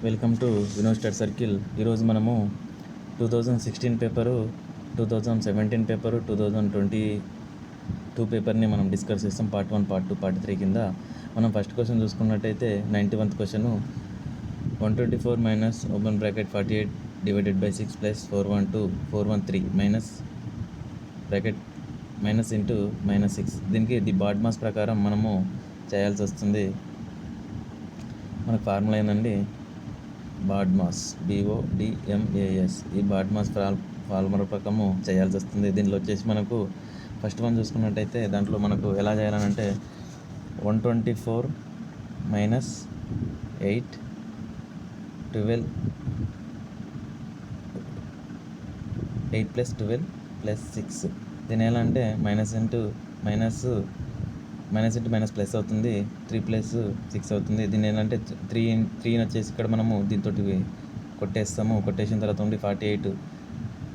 Welcome to Vinod study circle. ఈరోజు మనము 2016 paper, 2017 paper, 2022 పేపర్ని మనం డిస్కస్ చేస్తాం. పార్ట్ 1, పార్ట్ 2, పార్ట్ 3 కింద. మనం ఫస్ట్ క్వశ్చన్ చూసుకున్నట్టయితే 91th question, 124 minus open bracket 48 divided by 6 plus 413 minus bracket minus into -6. దీనికి ది బాడ్మాస్ ప్రకారం మనము చేయాల్సి వస్తుంది. మనకు ఫార్ములా ఏంటండి, బాడ్మాస్, BODMAS. ఈ బాడ్మాస్ ఫార్ములా ప్రకారము చేయాల్సి వస్తుంది. దీనిలో వచ్చేసి మనకు ఫస్ట్ వన్ చూసుకున్నట్టయితే దాంట్లో మనకు ఎలా చేయాలనంటే 124 మైనస్ 8 12 8 ప్లస్ 12 ప్లస్ 6. దీని ఎలా అంటే మైనస్ ఇంటూ మైనస్ ప్లస్ అవుతుంది, 3 ప్లస్ 6 అవుతుంది. దీన్ని ఏంటంటే 3 వచ్చేసి ఇక్కడ మనము దీంతో కొట్టేస్తాము. కొట్టేసిన తర్వాత ఉండి 48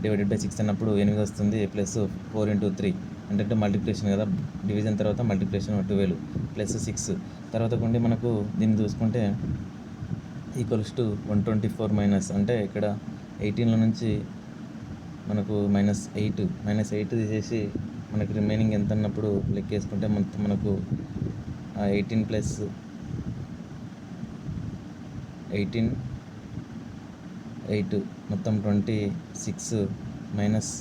డివైడెడ్ బై 6 అన్నప్పుడు 8 వస్తుంది, ప్లస్ 4 ఇంటూ 3 అంటే మల్టిప్లికేషన్ కదా, డివిజన్ తర్వాత మల్టిప్లికేషన్ 12 ప్లస్ 6. తర్వాత కొండి మనకు దీన్ని చూసుకుంటే ఈక్వల్స్ టు 124 మైనస్ అంటే ఇక్కడ 18లో నుంచి మనకు -8 తీసేసి మనకి రిమైనింగ్ ఎంత అన్నప్పుడు లెక్కేసుకుంటే మనకు 18 ప్లస్ 18 8 మొత్తం 26 మైనస్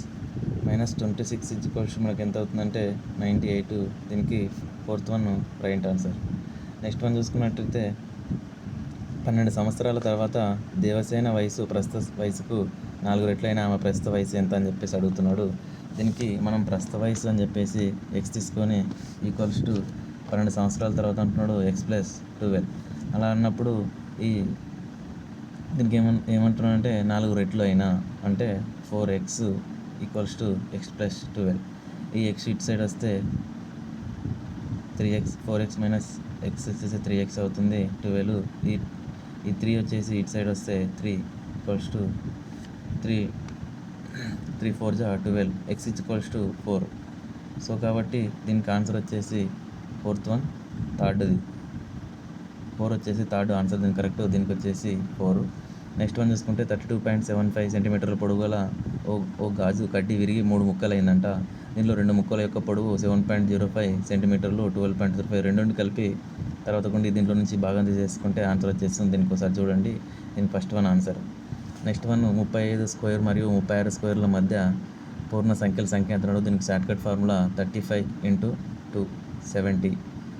26 ఈక్వల్స్ మనకి ఎంత అవుతుందంటే 98. దీనికి fourth one right answer. Next one చూసుకున్నట్టయితే 12 సంవత్సరాల తర్వాత దేవసేన వయసు ప్రస్తుత వయసుకు 4 రెట్లైన ఆమె ప్రస్తుత వయసు ఎంత అని చెప్పేసి అడుగుతున్నాడు. దీనికి మనం ప్రస్తుత వయసు అని చెప్పేసి x తీసుకొని ఈక్వల్స్ టు 12 సంవత్సరాల తర్వాత అంటున్నాడు x ప్లస్ 12. అలా అన్నప్పుడు దీనికి ఏమంటున్నాడు అంటే 4 రెట్లు అయినా అంటే 4x equals to x plus 12. ఈ x ఇటు సైడ్ వస్తే 3x, 4x మైనస్ x వచ్చేసి 3x అవుతుంది, 12. ఈ 3 వచ్చేసి ఇటు సైడ్ వస్తే 3 equals to 3 4 12, x equals to 4. So కాబట్టి దీనికి ఆన్సర్ వచ్చేసి ఫోర్త్ వన్, థర్డ్ది 4 వచ్చేసి థర్డ్ ఆన్సర్. దీనికి కరెక్ట్, దీనికి వచ్చేసి 4. నెక్స్ట్ వన్ చూసుకుంటే 32.75 సెంటీమీటర్ల పొడవు గల ఓ గాజు కడ్డీ విరిగి 3 ముక్కలైందంట. దీనిలో 2 ముక్కల యొక్క పొడవు 7.05 సెంటీమీటర్లు, 12.05 రెండు కలిపి తర్వాత కొండి దీంట్లో నుంచి భాగం తీసేసుకుంటే ఆన్సర్ వచ్చేస్తుంది. దీనికి ఒకసారి చూడండి. దీనికి first one answer. Next one 35 square మరియు 36 స్క్వేర్ల మధ్య పూర్ణ సంఖ్యల సంఖ్య అంటున్నాడు. దీనికి షార్ట్కట్ ఫార్ములా 35 × 2 70.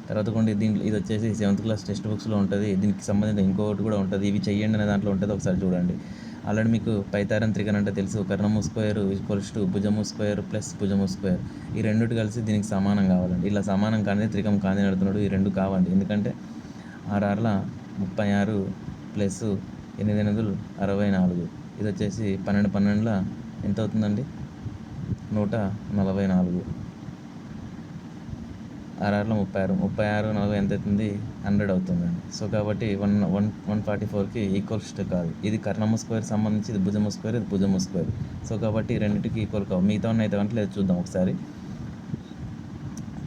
తర్వాత కొండి దీంట్లో ఇది వచ్చేసి 7th క్లాస్ టెక్స్ట్ బుక్స్లో ఉంటుంది. దీనికి సంబంధించిన ఇంకొకటి కూడా ఉంటుంది, ఇవి చెయ్యండి అనే దాంట్లో ఉంటుంది, ఒకసారి చూడండి. ఆల్రెడీ మీకు పైతారన్ త్రికరణ అంటే తెలుసు. కర్ణము స్క్వేర్ ఈక్వల్స్ టు భుజము స్క్వేర్ ప్లస్ భుజము స్క్వేర్. ఈ రెండుటి కలిసి దీనికి సమానం కావాలండి. ఇలా సమానం కానీ త్రికం కానీ అడుగుతున్నాడు. ఈ రెండు కావండి, ఎందుకంటే 6 36 ప్లస్ 8 64. ఇది వచ్చేసి 12 12 ఎంత అవుతుందండి, 144. 6 36 36 40 ఎంత అవుతుంది, 100 అవుతుందండి. సో కాబట్టి 144కి ఈక్వల్స్ కాదు. ఇది కర్ణము స్క్వేర్ సంబంధించి, ఇది భుజము స్క్వేర్, ఇది భుజము స్క్వేర్. సో కాబట్టి రెండింటికి ఈక్వల్ కావు. మిగతా ఉన్న అయితే అంటే లేదు, చూద్దాం ఒకసారి.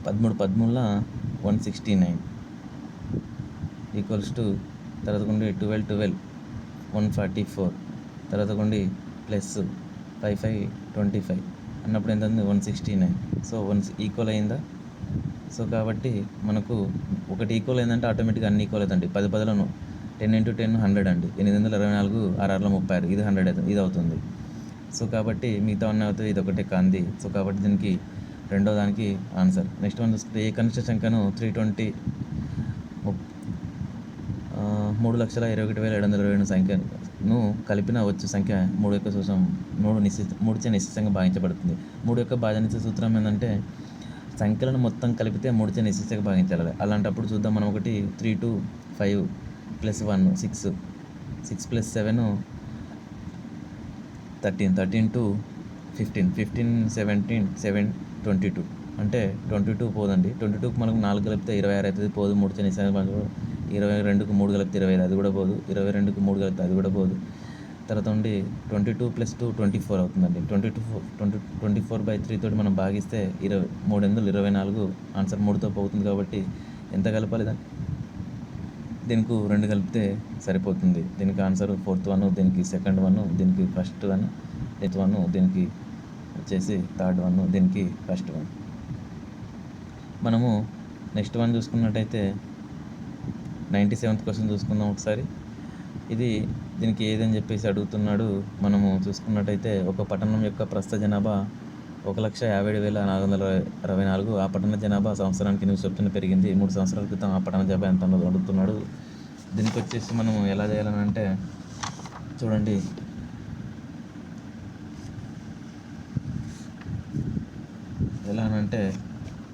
13 13 169 ఈక్వల్స్ టు తర్వాత కొండి 12 12 144. తర్వాత కొండి ప్లస్ 5 5 25 అన్నప్పుడు ఎంత ఉంది, 169. సో 1 ఈక్వల్ అయిందా? సో కాబట్టి మనకు ఒకటి ఈక్వల్ అయిందంటే ఆటోమేటిక్గా అన్ని ఈక్వల్ అవుతుంది. 10 10లను 10 × 10 100 అండి. 824 6 36 ఇది 100 అవుతుంది, ఇది అవుతుంది. సో కాబట్టి మిగతా ఉన్న అవుతుంది, ఇది ఒకటే కాంది. సో కాబట్టి దీనికి రెండో దానికి ఆన్సర్. నెక్స్ట్ వన్ చూస్తే ఏ కనిష్ట సంఖ్యను 3,21,722 సంఖ్యను కలిపిన వచ్చు సంఖ్య 3 యొక్క సూత్రం 3 చే నిశ్చితంగా భాగించబడుతుంది. 3 యొక్క భాజనించే సూత్రం ఏంటంటే సంఖ్యలను మొత్తం కలిపితే 3 చే నిశ్చితంగా భాగించాలి. అలాంటప్పుడు చూద్దాం మనం. 1 3 2 5 ప్లస్ 1 6 6 ప్లస్ 7 13 13 2 15 15 17 7 22 అంటే 22 పోదండి. 22కి మనకు 4 కలిపితే 26 అవుతుంది, పోదు. 3 చే నిశ్చితంగా భాగించబడు. 22కి 3 కలిపితే 25, అది కూడా పోదు. 22కి 3 కలిపితే అది కూడా పోదు. తర్వాత ఉండి 22 + 2 24 అవుతుందండి. 24/3 తోటి మనం భాగిస్తే 3 × 24 ఆన్సర్ 3తో పోతుంది. కాబట్టి ఎంత కలపాలి దాన్ని? దీనికి 2 కలిపితే సరిపోతుంది. దీనికి ఆన్సర్ 4th వన్, దీనికి 2nd వన్, దీనికి 1st వన్, 8th వన్, దీనికి వచ్చేసి 3rd వన్, దీనికి 1st వన్. మనము నెక్స్ట్ వన్ చూసుకున్నట్టయితే 97th క్వశ్చన్ చూసుకుందాం ఒకసారి. దీనికి ఏదని చెప్పేసి అడుగుతున్నాడు. మనము చూసుకున్నట్టయితే ఒక పట్టణం యొక్క ప్రస్తుత జనాభా 1,57,464. ఆ పట్టణ జనాభా సంవత్సరానికి 8 చొప్పున పెరిగింది. 3 సంవత్సరాల క్రితం ఆ పట్టణ జనాభా ఎంత ఉన్నదో అడుగుతున్నాడు. దీనికి వచ్చేసి మనం ఎలా చేయాలని అంటే చూడండి, ఎలా అనంటే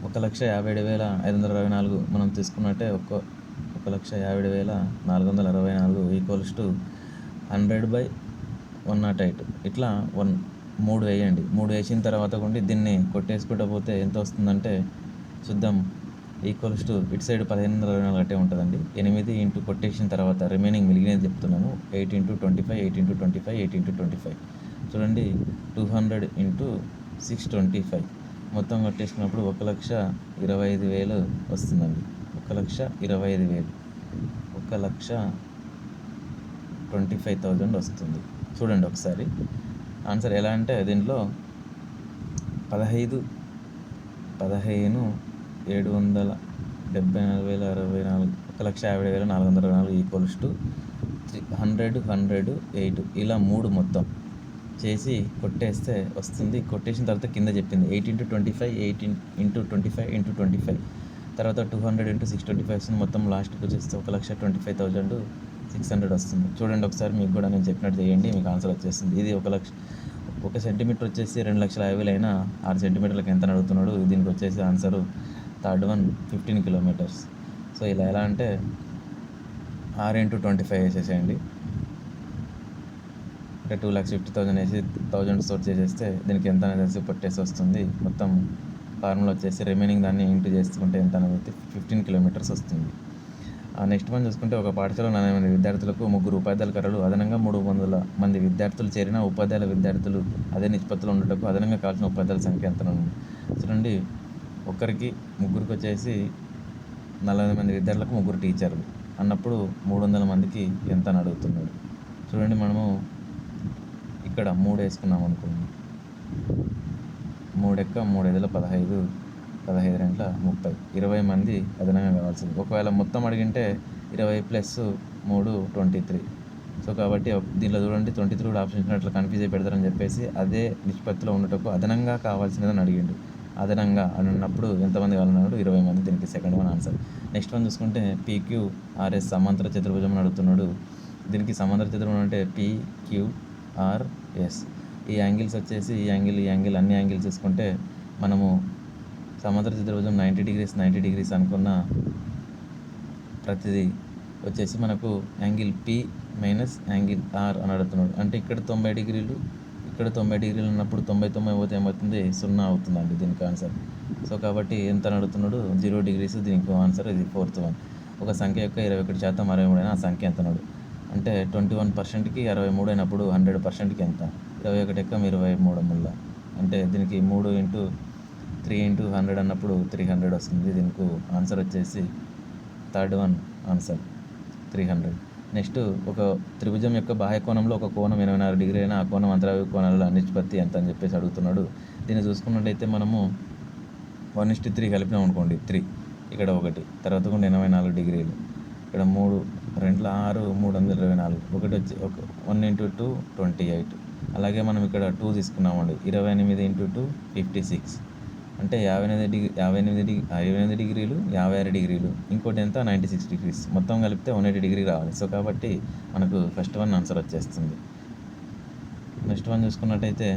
1,57,564 మనం తీసుకున్నట్టే 1,57,464 ఈక్వల్స్ టు 100/108. ఇట్లా 3 వేయండి. 3 వేసిన తర్వాత కూడా దీన్ని కొట్టేసుకుంటూ పోతే ఎంత వస్తుందంటే చూద్దాం. ఈక్వల్స్ టు ఇటు సైడ్ 1524 అట్టే ఉంటుందండి. 8 ఇంటూ కొట్టేసిన తర్వాత రిమైనింగ్ మిగిలినది చెప్తున్నాము. 8 × 25, 8 × 25, 8 × 25 చూడండి. 200 × 625 మొత్తం కొట్టేసుకున్నప్పుడు 1,25,000 వస్తుందండి. 1,25,000, 1,25,000 వస్తుంది. చూడండి ఒకసారి ఆన్సర్ ఎలా అంటే దీంట్లో 15,774,064 1,57,464 ఈక్వల్స్ టు 100, 100, 8 ఇలా 3 మొత్తం చేసి కొట్టేస్తే వస్తుంది. కొట్టేసిన తర్వాత కింద చెప్పింది 8 × 25, 8 × 25, × 25 తర్వాత 200 × 625 వస్తుంది. మొత్తం లాస్ట్కి వచ్చేస్తే 1,25,600 వస్తుంది. చూడండి ఒకసారి, మీకు కూడా నేను చెప్పినట్టు చేయండి, మీకు ఆన్సర్ వచ్చేస్తుంది. ఇది 1 సెంటీమీటర్ వచ్చేసి 2,50,000 అయినా 6 సెంటీమీటర్లకు ఎంత అడుగుతున్నాడు. దీనికి వచ్చేసి answer 3rd one 15 kilometres. So ఇలా ఎలా అంటే 6 × 25 వేసేసేయండి. అంటే 2,50,000 వేసి 1000 స్టోర్ చేసేస్తే దీనికి ఎంత అనేది పట్టేసి వస్తుంది. మొత్తం ఫార్ములా వచ్చేసి రిమైనింగ్ దాన్ని ఇంటూ చేసుకుంటే ఎంత అనేది 15 కిలోమీటర్స్ వస్తుంది. నెక్స్ట్ వన్ చూసుకుంటే ఒక పాఠశాలలో 40 మంది విద్యార్థులకు 3 ఉపాధ్యాయుల కర్రలు, అదనంగా 300 మంది విద్యార్థులు చేరిన ఉపాధ్యాయుల విద్యార్థులు అదే నిష్పత్తిలో ఉండటకు అదనంగా కావాల్సిన ఉపాధ్యాయుల సంఖ్య ఎంత ఉంది. చూడండి, ముగ్గురికి వచ్చేసి 40 మంది విద్యార్థులకు 3 టీచర్లు అన్నప్పుడు 300 మందికి ఎంత అని అడుగుతున్నాడు. చూడండి, మనము ఇక్కడ 3 వేసుకున్నాం అనుకోండి. 3 × 3 = 15, 15 × 30, 20 మంది అదనంగా కావాల్సింది. ఒకవేళ మొత్తం అడిగింటే 20 + 3 23. సో కాబట్టి దీంట్లో చూడండి 23 కూడా ఆప్షన్ ఇచ్చినట్లు కన్ఫ్యూజ్ అయి పెడతారని చెప్పేసి అదే నిష్పత్తిలో ఉండటకు అదనంగా కావాల్సినదని అడిగిండు. అదనంగా అని అన్నప్పుడు ఎంతమంది కావాలన్నాడు? 20 మంది. దీనికి 2nd one answer. Next one చూసుకుంటే PQRS సమాంతర చతుర్భుజం అని అడుగుతున్నాడు. దీనికి సమాంతర చతుర్భుజం అంటే PQRS. ఈ యాంగిల్స్ వచ్చేసి ఈ యాంగిల్ అన్ని యాంగిల్స్ చూసుకుంటే మనము సమాంతర చతుర్భుజం 90 degrees అనుకున్న ప్రతిదీ వచ్చేసి మనకు యాంగిల్ P - యాంగిల్ R అని అడుగుతున్నాడు. అంటే ఇక్కడ 90 డిగ్రీలు, ఇక్కడ 90 డిగ్రీలు ఉన్నప్పుడు 90 పోతే ఏమవుతుంది? 0 అవుతుందండి దీనికి ఆన్సర్. సో కాబట్టి ఎంత అని అడుగుతున్నాడు? 0 degrees. దీనికి ఆన్సర్ ఇది 4th వన్. ఒక సంఖ్య యొక్క 21% 63 అయినా ఆ సంఖ్య ఎంత అన్నాడు. అంటే 21%కి 63 అయినప్పుడు 100%కి ఎంత? 21 × 23 అంటే దీనికి 3 × 3 × 100 అన్నప్పుడు 300 వస్తుంది. దీనికి ఆన్సర్ వచ్చేసి 3rd వన్ ఆన్సర్ 300. నెక్స్ట్, ఒక త్రిభుజం యొక్క బాహ్య కోణంలో ఒక కోణం 84 డిగ్రీ అయినా ఆ కోణం అంతరావి కోణాల నిష్పత్తి ఎంత అని చెప్పేసి అడుగుతున్నాడు. దీన్ని చూసుకున్నట్టయితే మనము 1:3 కలిపినాం అనుకోండి. 3 ఇక్కడ 1 తర్వాత కూడా 84 డిగ్రీలు, ఇక్కడ 3 2 6 324, ఒకటి వచ్చి 1 × 2 28. అలాగే మనం ఇక్కడ 2 తీసుకున్నామండి. 28 × 2 56 అంటే 58 డిగ్రీలు, 56 డిగ్రీలు, ఇంకోటి ఎంత 96 degrees. మొత్తం కలిపితే 180 డిగ్రీ రావాలి. సో కాబట్టి మనకు ఫస్ట్ వన్ ఆన్సర్ వచ్చేస్తుంది. నెక్స్ట్ వన్ చూసుకున్నట్టయితే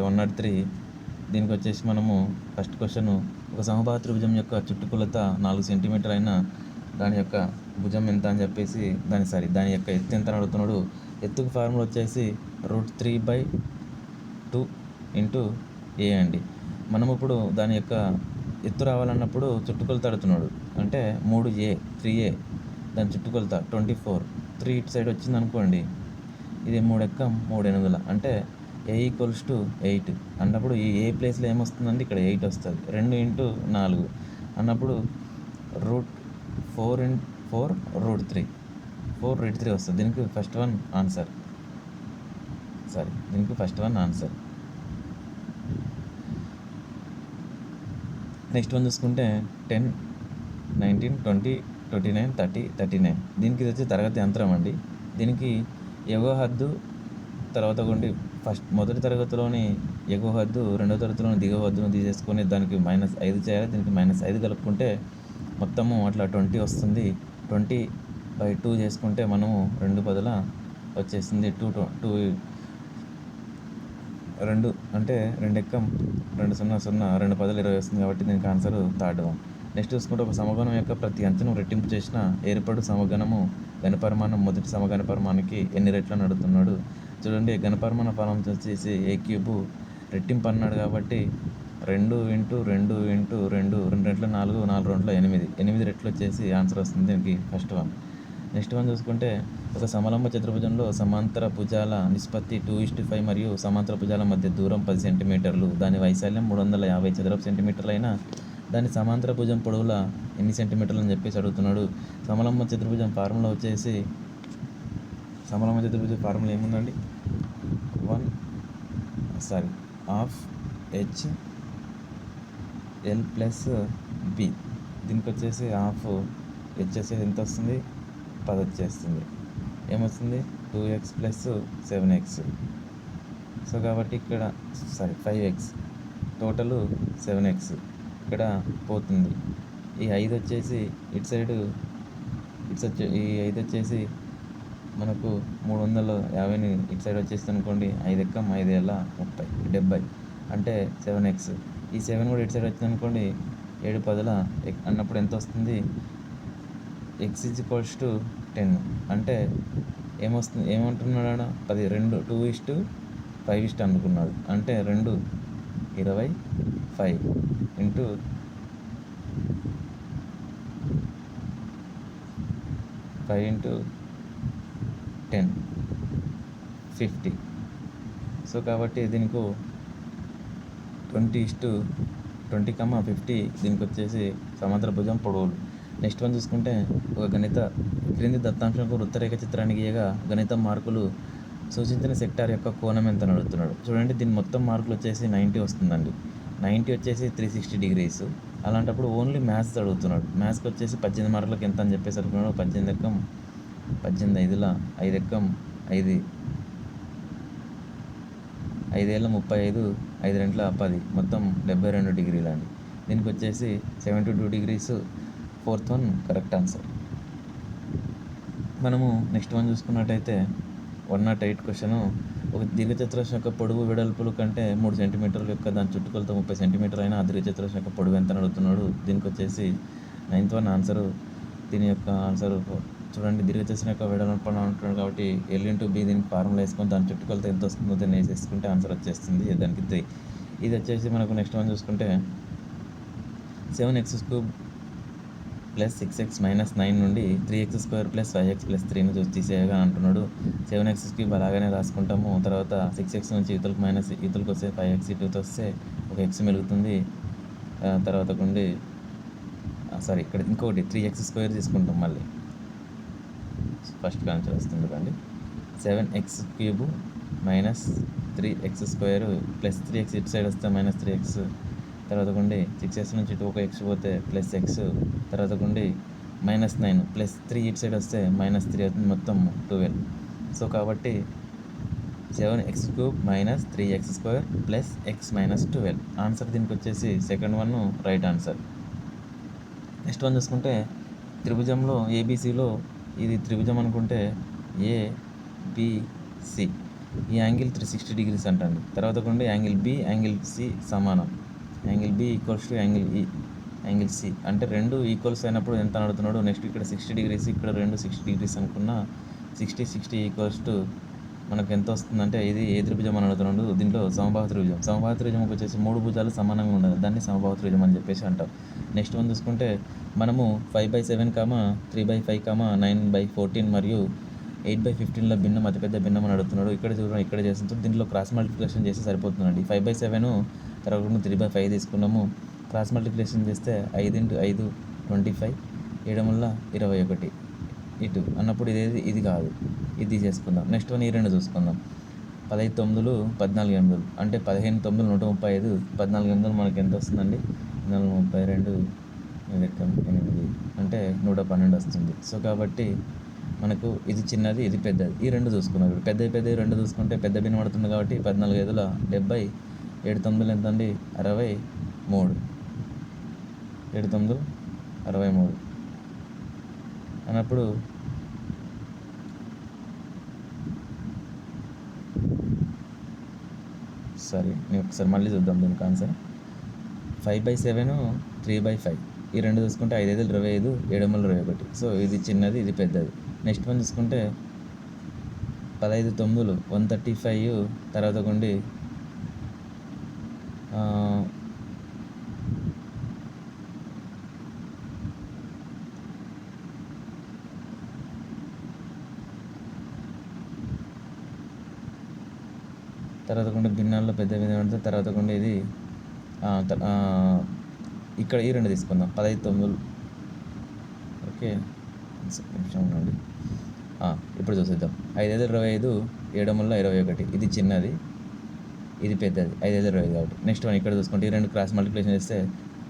103. దీనికి వచ్చేసి మనము ఫస్ట్ క్వశ్చన్, ఒక సమబాహు త్రిభుజం యొక్క చుట్టుకొలత 4 సెంటీమీటర్ అయినా దాని యొక్క భుజం ఎంత అని చెప్పేసి దాని యొక్క ఎత్తు ఎంత అని అడుగుతున్నాడు. ఎత్తుకు ఫార్ములా వచ్చేసి √3/2 × A అండి. మనం ఇప్పుడు దాని యొక్క ఎత్తు రావాలన్నప్పుడు చుట్టుకొలత అడుగుతున్నాడు. అంటే 3A దాని చుట్టుకొలత 24, 3 ఇటు సైడ్ వచ్చింది అనుకోండి. ఇది 3 × 3 = 8. అంటే ఏ ఈక్వల్స్ టు 8 అన్నప్పుడు ఈ ఏ ప్లేస్లో ఏమొస్తుందండి, ఇక్కడ 8 వస్తుంది. 2 × 4 అన్నప్పుడు √4 √3 వస్తుంది. దీనికి first one answer. Next one చూసుకుంటే 10, 19, 20, 29, 30, 39. దీనికి ఇది వచ్చి తరగతి యంత్రం అండి. దీనికి ఎగువ హద్దు తర్వాత మొదటి తరగతిలోని ఎగువ హద్దు, రెండో తరగతిలోని దిగువ హద్దును తీసేసుకొని దానికి -5 చేయాలి. దీనికి -5 కలుపుకుంటే మొత్తము అట్లా 20 వస్తుంది. 20/2 చేసుకుంటే మనము 2 పదుల వచ్చేసింది 2 అంటే 2 ఎక్కం 2 0 0 2 పదులు 20 వస్తుంది. కాబట్టి దీనికి ఆన్సర్ థర్డ్ వన్. నెక్స్ట్ చూసుకుంటే ఒక సమగణం యొక్క ప్రతి అంచును రెట్టింపు చేసిన ఏర్పడు సమగణము ఘనపరిమాణం మొదటి సమఘనపరిమాణానికి ఎన్ని రెట్లను అడుగుతున్నాడు. చూడండి, ఘనపరిమాణ ఫలం వచ్చేసి a³ రెట్టింపు అన్నాడు కాబట్టి 2 × 2 × 2 2 రెట్లు 4 4 రెట్లు 8 రెట్లు వచ్చేసి ఆన్సర్ వస్తుంది. దీనికి ఫస్ట్ వన్. నెక్స్ట్ వన్ చూసుకుంటే ఒక సమలంబ చతుర్భుజంలో సమాంతర భుజాల నిష్పత్తి 2:5 మరియు సమాంతర భుజాల మధ్య దూరం 10 సెంటీమీటర్లు, దాని వైశాల్యం 350 చదరపు సెంటీమీటర్లు అయినా దాని సమాంతర భుజం పొడవుల ఎన్ని సెంటీమీటర్లు అని చెప్పేసి అడుగుతున్నాడు. సమలంబ చతుర్భుజం ఫార్ములా వచ్చేసి ఫార్ములా ఏముందండి, ½ HL + B. దీనికి వచ్చేసి ½ H వచ్చేసి ఎంత వస్తుంది, 10 వచ్చేస్తుంది. ఏమొస్తుంది, 2x + 7x. సో కాబట్టి ఇక్కడ 5x, టోటల్ 7x ఇక్కడ పోతుంది. ఈ 5 వచ్చేసి ఇటు సైడ్ ఈ 5 వచ్చేసి మనకు 350ని ఇటు సైడ్ వచ్చేస్తుంది అనుకోండి. 5 ఎక్కం 5 ఏళ్ళ 30 70 అంటే 7x. ఈ 7 కూడా ఇటు సైడ్ వచ్చింది అనుకోండి, 7 పదుల అన్నప్పుడు ఎంత వస్తుంది, x = 10 అంటే ఏమంటున్నాడు, 2:5 అనుకున్నాడు. అంటే 2 25 × 5 × 10 50. సో కాబట్టి దీనికి 20:50 దీనికి వచ్చేసి సమాంతర భుజం పొడవులు. నెక్స్ట్ వన్ చూసుకుంటే ఒక క్రింది దత్తాంశంకు వృత్తరేఖ చిత్రాన్ని గీయగా గణిత మార్కులు సూచించిన సెక్టార్ యొక్క కోణం ఎంత అని అడుగుతున్నాడు. చూడండి, దీని మొత్తం మార్కులు వచ్చేసి 90 వస్తుందండి. 90 వచ్చేసి 360 degrees. అలాంటప్పుడు ఓన్లీ మ్యాథ్స్ అడుగుతున్నాడు. మ్యాథ్స్కి వచ్చేసి 18 మార్కులకు ఎంత అని చెప్పేసి అనుకున్నాడు. 18 ఎక్కం 18 5ల 5 ఎక్కం 5 ఏళ్ళ 35 5 రెంట్ల 10 మొత్తం 72 డిగ్రీలు అండి. దీనికి వచ్చేసి 72 degrees. Fourth one correct answer. మనము నెక్స్ట్ వన్ చూసుకున్నట్టయితే 108 క్వశ్చన్. ఒక దీర్ఘచతురస్రం యొక్క పొడవు వెడల్పుల కంటే 3 సెంటీమీటర్ల యొక్క దాని చుట్టుకొలత 30 సెంటీమీటర్లు అయినా ఆ దీర్ఘచతురస్రం యొక్క పొడవు ఎంత అడుగుతున్నాడు. దీనికి వచ్చేసి 9th వన్ ఆన్సరు. దీని యొక్క ఆన్సర్ చూడండి, దీర్ఘచతురస్రం యొక్క వెడల్పు అంటున్నాడు కాబట్టి L × B దీనికి ఫార్ములా వేసుకొని దాని చుట్టుకొలత ఎంత వస్తుందో దాన్ని వేసేసుకుంటే ఆన్సర్ వచ్చేస్తుంది. దానికి 3. ఇది వచ్చేసి మనకు నెక్స్ట్ వన్ చూసుకుంటే 7x³ + 6x - 9 నుండి 3x² + 5x + 3ని తీసేయగా అంటున్నాడు. 7x³ అలాగనే రాసుకుంటాము. తర్వాత 6x నుంచి ఇవతలకు వస్తే 5x ఇటుతో వస్తే ఒక x మెలుగుతుంది. తర్వాత ఇక్కడ ఇంకొకటి 3x² తీసుకుంటాం. మళ్ళీ ఫస్ట్ ఆన్సర్ వస్తుంది కండి. 7x³ - 3x² + 3x ఇటు సైడ్ వస్తే -3x. తర్వాత 6x నుంచి ఇటు ఒక x పోతే +x. తర్వాత -9 +3 ఇటు సైడ్ వస్తే -3 అవుతుంది. మొత్తం 12. సో కాబట్టి 7x³ - 3x² + x - 12 ఆన్సర్. దీనికి వచ్చేసి second one right answer. Next one చూసుకుంటే త్రిభుజంలో ABCలో ఇది త్రిభుజం అనుకుంటే ABC ఈ యాంగిల్ 360 degrees అంటండి. తర్వాత యాంగిల్ B యాంగిల్ C సమానం. యాంగిల్ B = యాంగిల్ C అంటే 2 ఈక్వల్స్ అయినప్పుడు ఎంత అడుగుతున్నాడు. నెక్స్ట్ ఇక్కడ 60 degrees, ఇక్కడ 2 60 degrees అనుకున్నా 60 = మనకు ఎంత వస్తుందంటే ఇది ఏ త్రిభుజం అని అడుగుతున్నాడు. దీంట్లో సమబాహు త్రిభుజంకి వచ్చేసి 3 భుజాలు సమానంగా ఉండాలి. దాన్ని సమబాహు త్రిభుజం అని చెప్పేసి అంటాం. నెక్స్ట్ వన్ చూసుకుంటే మనము 5/7, 3/5, 9/14 మరియు 8/15లో భిన్నం అతిపెద్ద భిన్నం అని అడుగుతున్నాడు. ఇక్కడ చూడండి, ఇక్కడ చేస్తుంటే దీంట్లో క్రాస్ మల్టిప్లికేషన్ చేస్తే సరిపోతుందండి. 5/7 తర్వాత 3/5 తీసుకున్నాము. క్రాస్ మల్టిప్లికేషన్ చేస్తే 5 × 5 25, 7 21 ఇటు అన్నప్పుడు ఇది కాదు, ఇది తీసేసుకుందాం. నెక్స్ట్ వన్ ఈ రెండు చూసుకుందాం. 15 9 14 8 అంటే 15 9 135, 14 8 మనకి ఎంత వస్తుందండి? 432 8 అంటే 112 వస్తుంది. సో కాబట్టి మనకు ఇది చిన్నది, ఇది పెద్దది. ఈ రెండు చూసుకున్నాం. ఇప్పుడు పెద్దది రెండు చూసుకుంటే పెద్ద భిన్నం పడుతుంది కాబట్టి 14 5 70, 7 9 ఎంత అండి? 63, 7 9 63 అన్నప్పుడు నేను ఒకసారి మళ్ళీ చూద్దాం దీనికి ఆన్సర్. 5/7 3/5 ఈ రెండు చూసుకుంటే 5 5 25, 7 21. సో ఇది చిన్నది, ఇది పెద్దది. నెక్స్ట్ వన్ చూసుకుంటే 15 9 135 తర్వాత కొండి 15 భిన్నాల్లో పెద్ద భిన్నం అంటే తర్వాత కొండి ఇది ఇక్కడ ఈ రెండు తీసుకుందాం. 15 9 ఓకే, నిమిషం ఉండండి. ఇప్పుడు చూసేద్దాం. 5 5 25, 7 21 ఇది చిన్నది, ఇది పెద్దది. 5 5 25 కాబట్టి నెక్స్ట్ వన్ ఇక్కడ చూసుకుంటే ఈ రెండు క్రాస్ మల్టిప్లికేషన్ చేస్తే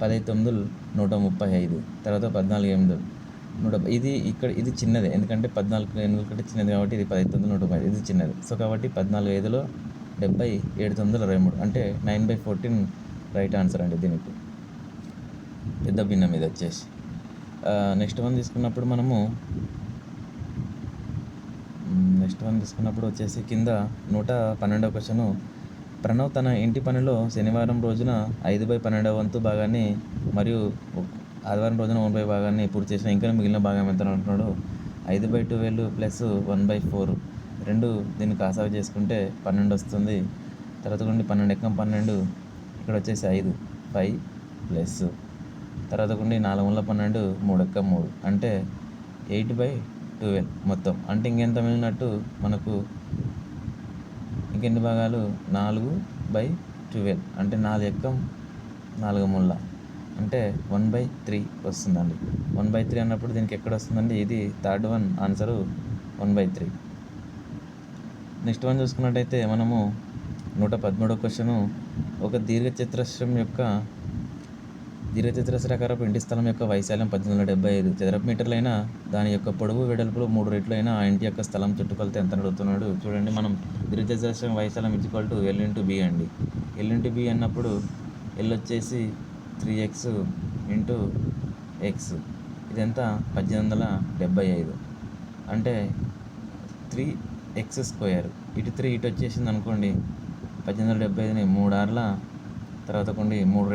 15 9 135 తర్వాత 14 8 ఇది ఇక్కడ ఇది చిన్నది, ఎందుకంటే 14 8 కంటే చిన్నది కాబట్టి ఇది 15 9 135 ఇది చిన్నది. సో కాబట్టి 14 5 70, 7 9 23 అంటే 9/14 రైట్ ఆన్సర్ అండి దీనికి. పెద్ద భిన్నం ఇది వచ్చేసి. నెక్స్ట్ వన్ తీసుకున్నప్పుడు వచ్చేసి కింద 112వ క్వశ్చన్. ప్రణవ్ తన ఇంటి పనిలో శనివారం రోజున 5/12 వంతు భాగాన్ని మరియు ఆదివారం రోజున 1/5 భాగాన్ని పూర్తి చేసిన. ఇంకా మిగిలిన భాగం ఎంత అంటున్నాడు? 5/12 ప్లస్ 1/4 రెండు దీన్ని కాసాగు చేసుకుంటే 12 వస్తుంది. తర్వాత 12 ఎక్కం 12 ఇక్కడ వచ్చేసి 5 ప్లస్ తర్వాత 4 12 3 ఎక్కం 3 అంటే 8/12 మొత్తం. అంటే ఇంకెంత మిగిలినట్టు మనకు ఇంకెన్ని భాగాలు? 4/12 అంటే 4 ఎక్కం 4 ముళ్ళ అంటే 1/3 వస్తుందండి. 1/3 అన్నప్పుడు దీనికి ఎక్కడ వస్తుందండి? ఇది third one answer 1/3. Next one చూసుకున్నట్టయితే 113వ క్వశ్చను. ఒక దీర్ఘచతురస్రాకారపు ఇంటి స్థలం యొక్క వైశాల్యం 1875 చదరపు మీటర్లైన దాని యొక్క పొడవు వెడల్పులు 3 రెట్లు అయినా ఆ ఇంటి యొక్క స్థలం చుట్టుకొలత ఎంత అడుగుతున్నాడు? చూడండి, మనం దీర్ఘచతురస్రం వైశాల్యం = L × B అండి. L × B అన్నప్పుడు L వచ్చేసి 3x × x ఇదంతా 1875 అంటే 3x². ఇటు 3 ఇటు వచ్చేసింది అనుకోండి. 1875ని 3 6 తర్వాత 3 2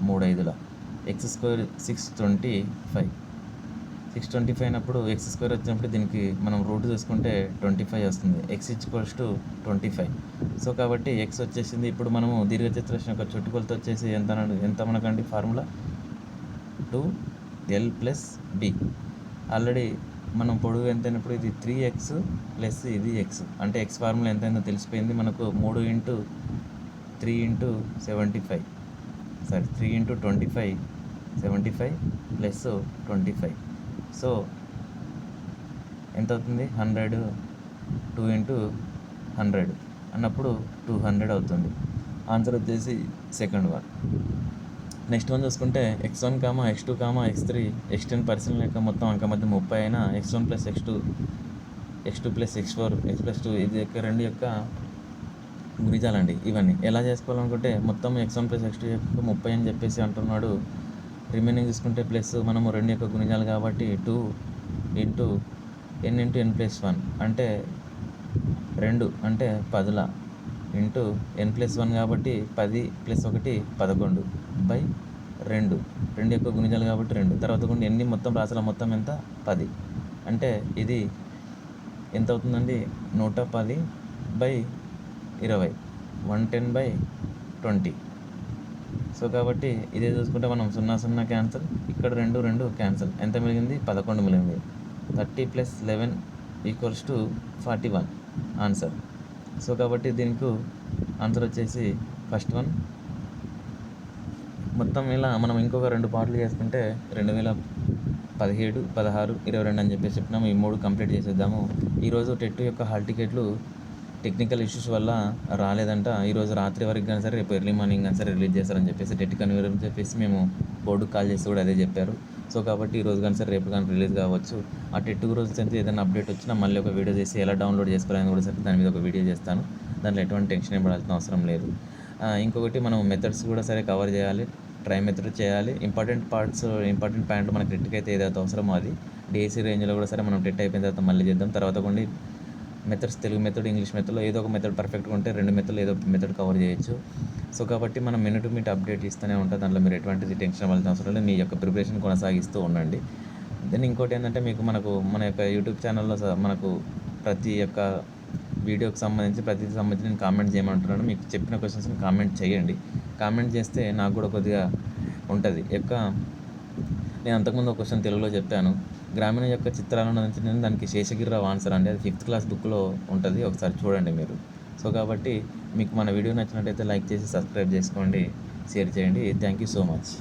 3 5 x² 625. 625 అయినప్పుడు x² వచ్చినప్పుడు దీనికి మనం రూట్ చూసుకుంటే 25 వస్తుంది. x = 25. సో కాబట్టి x వచ్చేసింది. ఇప్పుడు మనము దీర్ఘచతురస్రం యొక్క చుట్టుకొలత వచ్చేసి ఎంత మనకండి? Formula 2L + B. ఆల్రెడీ మనం పొడవు ఎంత అయినప్పుడు ఇది 3x ప్లస్ ఇది x అంటే x ఫార్ములా ఎంతైందో తెలిసిపోయింది మనకు. 3 × 3 × 75 3 × 25 75 ప్లస్ 25. సో ఎంత అవుతుంది? 100. 2 × 100 అన్నప్పుడు 200 అవుతుంది. ఆన్సర్ వచ్చేసి సెకండ్ వన్. నెక్స్ట్ వన్ చూసుకుంటే x1, x2, x3 x10 పరిశీలన యొక్క మొత్తం అంక మధ్య 30 అయినా x1 + x2 + x4 x + 2 ఇది యొక్క రెండు యొక్క గుణిజాలండి. ఇవన్నీ ఎలా చేసుకోవాలనుకుంటే మొత్తం x1 + x2 యొక్క 30 అని చెప్పేసి అంటున్నాడు. రిమైనింగ్ చూసుకుంటే ప్లస్ మనము రెండు యొక్క గుణిజాలు కాబట్టి 2 × n × n + 1 అంటే 2 అంటే 10 ఇంటూ n + 1 కాబట్టి 10 + 1 11/2 రెండు యొక్క గుణిజాలు కాబట్టి 2. తర్వాత ఎన్ని మొత్తం రాసుల మొత్తం ఎంత? 10 అంటే ఇది ఎంత అవుతుందండి? 110/20 110/20. సో కాబట్టి ఇదే చూసుకుంటే మనం 0 0 క్యాన్సల్, ఇక్కడ 2 2 క్యాన్సల్. ఎంత మిగిలింది? 11 మిగిలింది. 30 + 11 ఈక్వల్స్ టు 41 ఆన్సర్. సో కాబట్టి దీనికి ఆన్సర్ వచ్చేసి ఫస్ట్ వన్. మొత్తం ఇలా మనం ఇంకొక 2 పార్ట్లు చేసుకుంటే 2017, 16, 22 అని చెప్పినాము. ఈ 3 కంప్లీట్ చేసేద్దాము. ఈరోజు టెట్ యొక్క హాల్ టికెట్లు టెక్నికల్ ఇష్యూస్ వల్ల రాలేదంట. ఈరోజు రాత్రి వరకు కానీ సరే, రేపు ఎర్లీ మార్నింగ్ కానీ సరే రిలీజ్ చేస్తారని చెప్పేసి టెట్ కన్వీనర్ అని చెప్పేసి మేము బోర్డుకి కాల్ చేసి కూడా అదే చెప్పారు. సో కాబట్టి ఈరోజు కానీ సరే రేపు కానీ రిలీజ్ కావచ్చు. ఆ టెట్ గురించి అయితే ఏదైనా అప్డేట్ వచ్చినా మళ్ళీ ఒక వీడియో చేసి ఎలా డౌన్లోడ్ చేసుకోవాలని కూడా సరే దాని మీద ఒక వీడియో చేస్తాను. దాంట్లో ఎటువంటి టెన్షన్ ఏం పడాల్సిన అవసరం లేదు. ఇంకొకటి మనం మెథడ్స్ కూడా సరే కవర్ చేయాలి, ట్రై మెథడ్ చేయాలి. ఇంపార్టెంట్ పాయింట్ మనకి టెట్కి అయితే ఏదైతే అవసరమో అది డిఎస్సి రేంజ్లో కూడా సరే మనం టెట్ అయిపోయిన తర్వాత మళ్ళీ చేద్దాం. తర్వాత కొన్ని మెథడ్స్, తెలుగు మెథడ్, ఇంగ్లీష్ మెథడ్లో ఏదో ఒక మెథడ్ పర్ఫెక్ట్గా ఉంటే 2 మెథడ్లు ఏదో మెథడ్ కవర్ చేయొచ్చు. సో కాబట్టి మనం మినిట్ టు మినిట్ అప్డేట్ ఇస్తూనే ఉంటాం. దాంట్లో మీరు ఎటువంటిది టెన్షన్ అవ్వాల్సిన అవసరం లేదు. మీ యొక్క ప్రిపరేషన్ కొనసాగిస్తూ ఉండండి. దెన్ ఇంకోటి ఏంటంటే మన యొక్క యూట్యూబ్ ఛానల్లో మనకు ప్రతి ఒక్క వీడియోకి సంబంధించి నేను కామెంట్ చేయమంటున్నాను. మీకు చెప్పిన క్వశ్చన్స్ని కామెంట్ చేయండి. కామెంట్ చేస్తే నాకు కూడా కొద్దిగా ఉంటుంది. నేను అంతకుముందు ఒక క్వశ్చన్ తెలుగులో చెప్పాను. గ్రామీణ యొక్క చిత్రాలను అందించిన దానికి శేషగిరిరావు ఆన్సర్ అండి. అది 5th క్లాస్ బుక్లో ఉంటుంది, ఒకసారి చూడండి మీరు. సో కాబట్టి మీకు మన వీడియో నచ్చినట్టయితే లైక్ చేసి సబ్స్క్రైబ్ చేసుకోండి, షేర్ చేయండి. Thank you so much.